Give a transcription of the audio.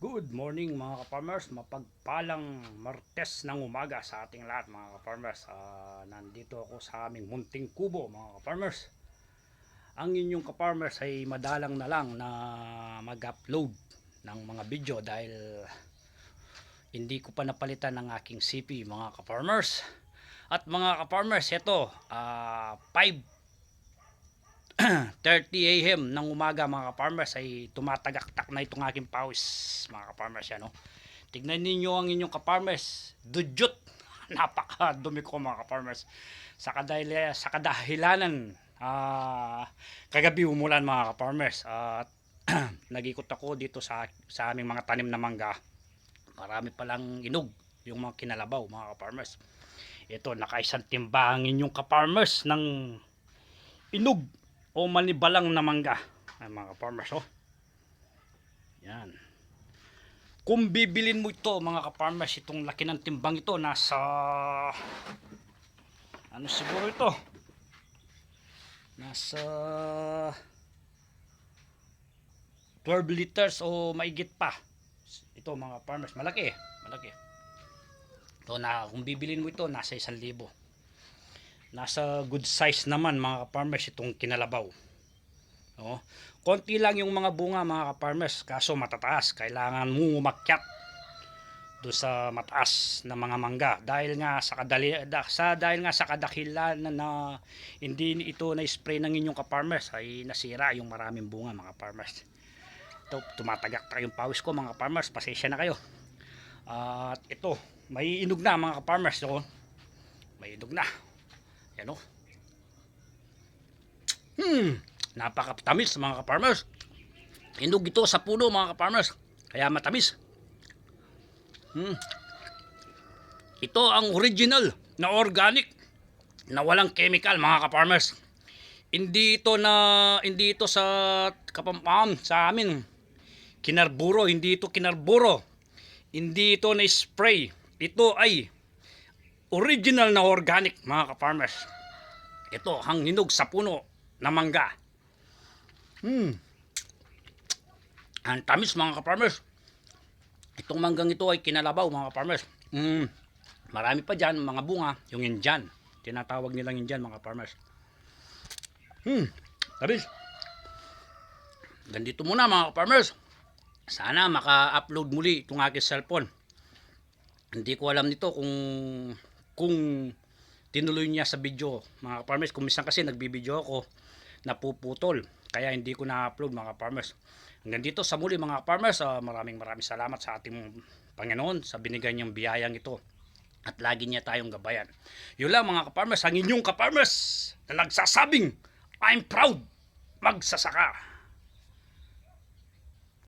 Good morning mga ka-farmers, mapagpalang Martes ng umaga sa ating lahat mga ka-farmers. Nandito ako sa aming munting kubo mga ka-farmers. Ang inyong ka-farmers ay madalang na lang na mag-upload ng mga video dahil hindi ko pa napalitan ng aking CP mga ka-farmers. At mga ka-farmers, ito 5:30 AM ng umaga mga ka-farmers ay tumatagaktak na itong aking pawis mga ka-farmers yan, no? Tignan ninyo ang inyong ka-farmers, dudyot. Napakadumi ko mga ka-farmers sa kadahilanan kagabi umulan mga ka-farmers at nag-ikot ako dito sa aming mga tanim na mangga. Marami palang inog yung mga kinalabaw mga ka-farmers. Ito, nakaisang timba ang inyong ka-farmers ng inog o manibalang na mangga. Ay mga ka-farmers, oh. Yan. Kung bibilin mo ito mga ka-farmers, itong laki ng timbang ito, nasa ano siguro ito? Nasa 12 liters o maigit pa. Ito mga ka-farmers, malaki, malaki. Ito na, kung bibilin mo ito, nasa 1,000. Nasa good size naman mga ka-farmers itong kinalabaw. Oh, konti lang yung mga bunga mga ka-farmers, kaso matataas. Kailangan mo umakyat doon sa mataas na mga mangga dahil nga sa kadahilan na hindi ito na spray ng inyong ka-farmers ay nasira yung maraming bunga mga farmers. Ito, tumatagak yung pawis ko mga farmers, pasensya na kayo. At ito, may inog na mga ka-farmers, oh. May inog na. Yan, oh. Napakatamis mga ka-farmers. Inog ito sa puno mga ka-farmers, kaya matamis. Ito ang original na organic na walang chemical mga ka-farmers. Hindi ito sa Kapampangan sa amin kinarburo, hindi ito kinarburo. Hindi ito na spray. Ito ay original na organic mga ka-farmers. Ito ang hinog sa puno na mangga. Ang tamis mga ka-farmers. Itong manggang ito ay kinalabaw mga ka-farmers. Marami pa dyan mga bunga, yung Indian. Tinatawag nilang Indian mga ka-farmers. Tamis. Ganito muna mga ka-farmers. Sana maka-upload muli itong aking cellphone. Hindi ko alam nito kung tinuloy niya sa video mga ka-farmers. Kung minsan kasi nagbibideo ako, napuputol, kaya hindi ko na-upload mga ka-farmers. Hanggang dito sa muli mga ka-farmers, maraming salamat sa ating Panginoon sa binigay niyang biyayang ito at lagi niya tayong gabayan. Yun lang mga ka-farmers, ang inyong ka-farmers na nagsasabing I'm proud magsasaka.